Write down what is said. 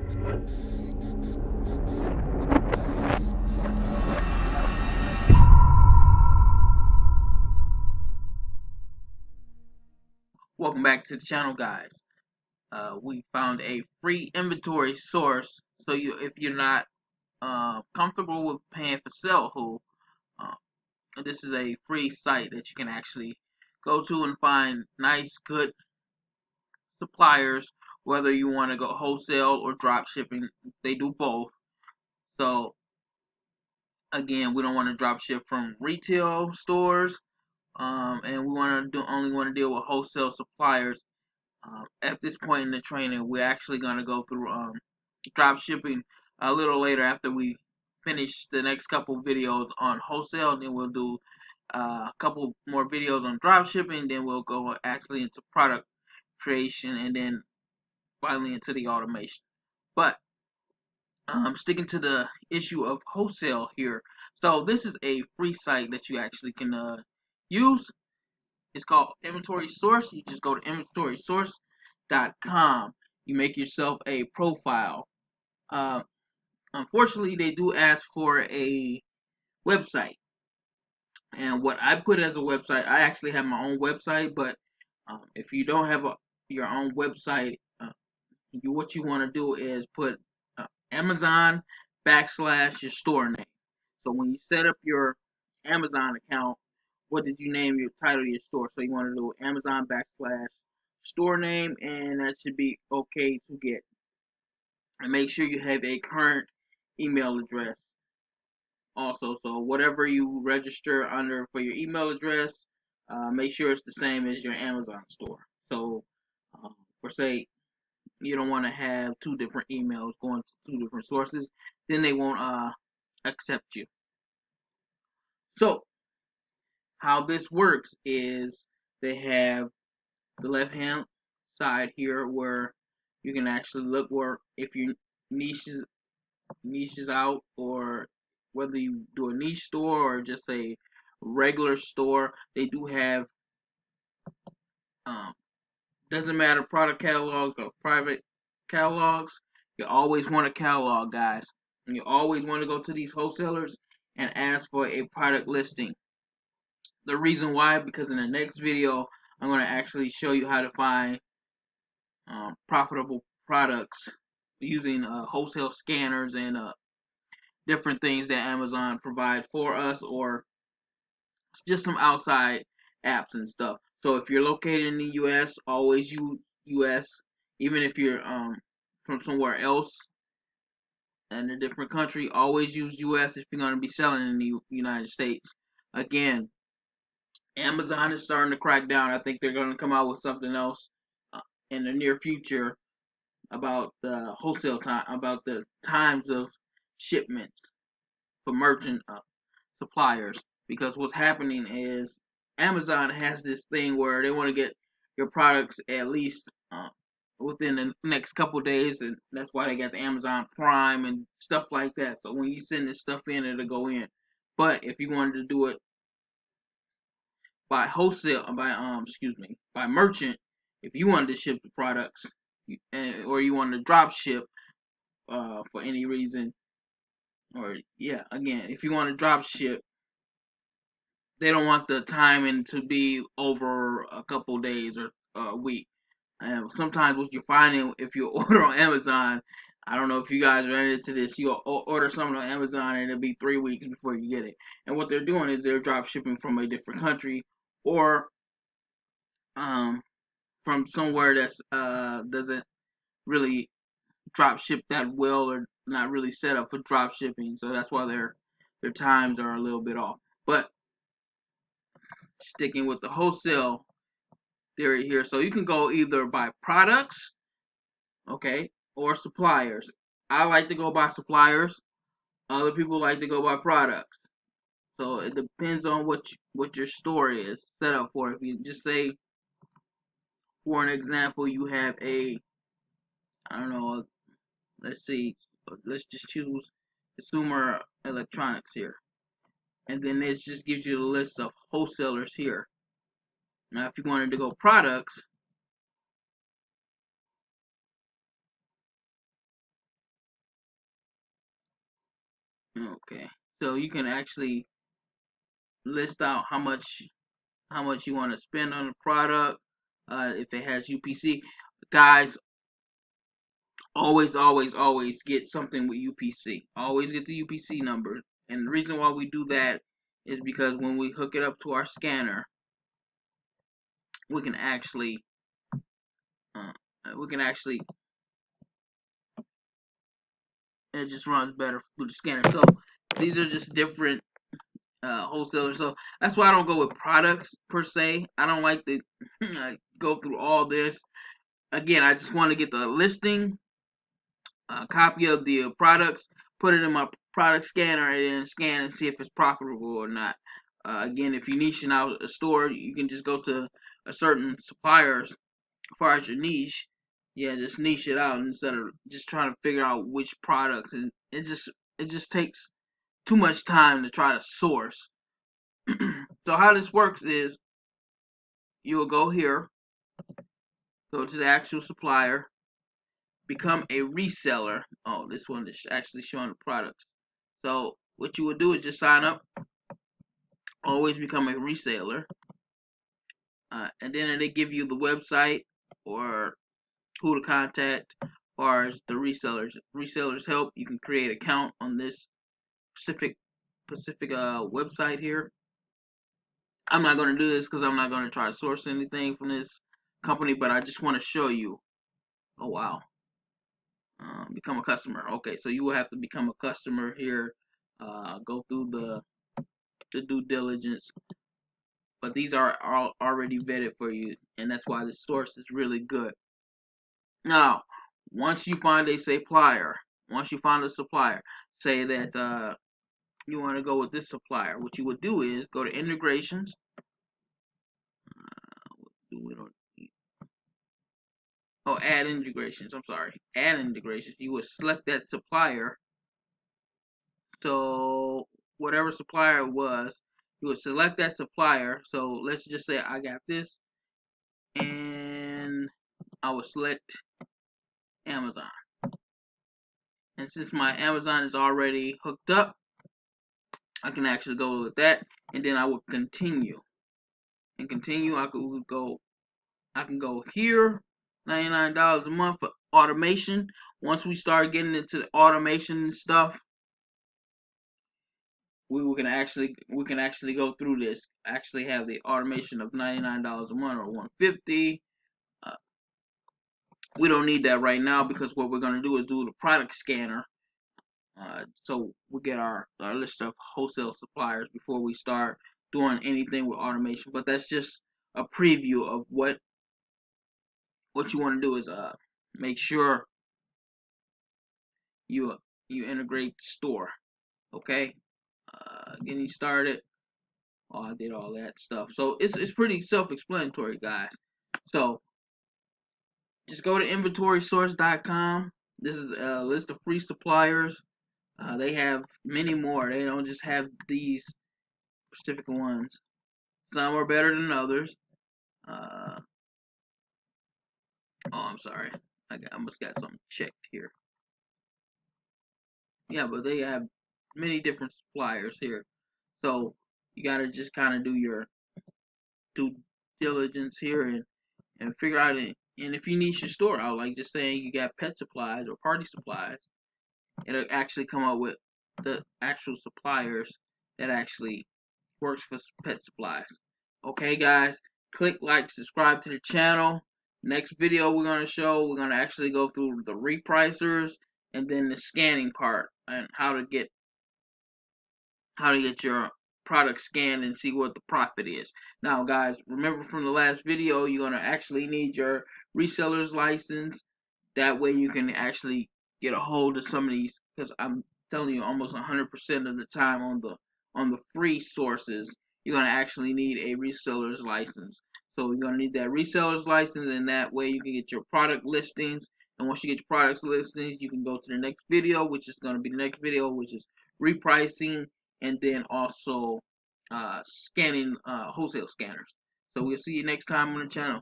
Welcome back to the channel, guys. We found a free inventory source, so if you're not comfortable with paying for sell-who, uh, this is a free site that you can actually go to and find nice, good suppliers. Whether you want to go wholesale or drop shipping, they do both. So again, we don't want to drop ship from retail stores, and we only want to deal with wholesale suppliers. At this point in the training, we're actually going to go through drop shipping a little later after we finish the next couple videos on wholesale. Then we'll do a couple more videos on drop shipping. Then we'll go actually into product creation, and then finally into the automation. But sticking to the issue of wholesale here. So this is a free site that you actually can use. It's called Inventory Source. You just go to inventorysource.com. You make yourself a profile. Uh, Unfortunately, they do ask for a website. And what I put as a website, I actually have my own website. But if you don't have your own website, what you want to do is put Amazon / your store name. So when you set up your Amazon account, what did you name your title of your store? So you want to do Amazon / store name, and that should be okay to get. And make sure you have a current email address also. So whatever you register under for your email address, make sure it's the same as your Amazon store. So for say you don't want to have two different emails going to two different sources, then they won't accept you. So how this works is they have the left hand side here where you can actually look where if your niches out, or whether you do a niche store or just a regular store. They do have doesn't matter, product catalogs or private catalogs. You always want a catalog, guys, and you always want to go to these wholesalers and ask for a product listing. The reason why, because in the next video I'm going to actually show you how to find profitable products using wholesale scanners and different things that Amazon provides for us, or just some outside apps and stuff. So if you're located in the U.S., always use U.S. Even if you're from somewhere else in a different country, always use U.S. if you're going to be selling in the United States. Again, Amazon is starting to crack down. I think they're going to come out with something else in the near future about the wholesale time, about the times of shipments for merchant suppliers. Because what's happening is Amazon has this thing where they want to get your products at least within the next couple days, and that's why they got the Amazon Prime and stuff like that. So when you send this stuff in, it'll go in. But if you wanted to do it by wholesale, by merchant, if you wanted to ship the products, or you wanted to drop ship for any reason, or yeah, again, if you want to drop ship, they don't want the timing to be over a couple days or a week. And sometimes what you're finding, if you order on Amazon, I don't know if you guys are into this, you'll order something on Amazon and it'll be 3 weeks before you get it. And what they're doing is they're drop shipping from a different country, or from somewhere that's doesn't really drop ship that well, or not really set up for drop shipping. So that's why their times are a little bit off. But sticking with the wholesale theory here, so you can go either by products, okay, or suppliers. I like to go by suppliers. Other people like to go by products. So it depends on what your store is set up for. If you just say, for an example, you have I don't know, let's see, let's just choose consumer electronics here, and then it just gives you the list of wholesalers here. Now, if you wanted to go products, Okay, so you can actually list out how much you want to spend on the product. If it has UPC, guys, always get something with UPC. Always get the UPC number. And the reason why we do that is because when we hook it up to our scanner, we can actually uh, we can actually it just runs better through the scanner. So these are just different wholesalers. So that's why I don't go with products per se. I don't like to go through all this. Again, I just want to get the listing, a copy of the products, put it in my product scanner, and then scan and see if it's profitable or not. Again, if you're niching out a store, you can just go to a certain suppliers as far as your niche. Yeah, just niche it out instead of just trying to figure out which products, and it just takes too much time to try to source. So how this works is you'll go here, go to the actual supplier, become a reseller. Oh, this one is actually showing the products. So what you would do is just sign up, always become a reseller, and then they give you the website or who to contact as far as the resellers. Resellers help. You can create an account on this specific website here. I'm not going to do this because I'm not going to try to source anything from this company, but I just want to show you. Oh wow, become a customer. Okay, so you will have to become a customer here. Go through the due diligence, but these are all already vetted for you, and that's why the source is really good. Now, once you find a supplier, once you find a supplier, say that you want to go with this supplier, what you would do is go to integrations. Oh, add integrations. I'm sorry, add integrations. You would select that supplier. So whatever supplier it was, you would select that supplier. So let's just say I got this, and I would select Amazon. And since my Amazon is already hooked up, I can actually go with that, and then I will continue. And continue, I can go here, $99 a month for automation. Once we start getting into the automation stuff, we can actually go through this. Actually have the automation of $99 a month or $150. Uh, we don't need that right now because what we're gonna do is do the product scanner. So we get our list of wholesale suppliers before we start doing anything with automation. But that's just a preview of what you want to do is make sure you you integrate the store. Okay, getting started. Oh, I did all that stuff. So it's pretty self-explanatory, guys. So just go to inventorysource.com. This is a list of free suppliers. They have many more. They don't just have these specific ones. Some are better than others. Uh, oh, I'm sorry. I must got something checked here. Yeah, but they have many different suppliers here. So you gotta just kind of do your due diligence here and figure out it. And if you niche your store out, like just saying you got pet supplies or party supplies, it'll actually come up with the actual suppliers that actually works for pet supplies. Okay, guys, click like, subscribe to the channel. Next video we're gonna actually go through the repricers and then the scanning part and how to get your product scanned and see what the profit is. Now, guys, remember from the last video, you're gonna actually need your reseller's license. That way, you can actually get a hold of some of these. Because I'm telling you, almost 100% of the time on the free sources, you're gonna actually need a reseller's license. So you're gonna need that reseller's license, and that way you can get your product listings. And once you get your product listings, you can go to the next video, which is gonna be the next video, which is repricing and then also scanning wholesale scanners. So we'll see you next time on the channel.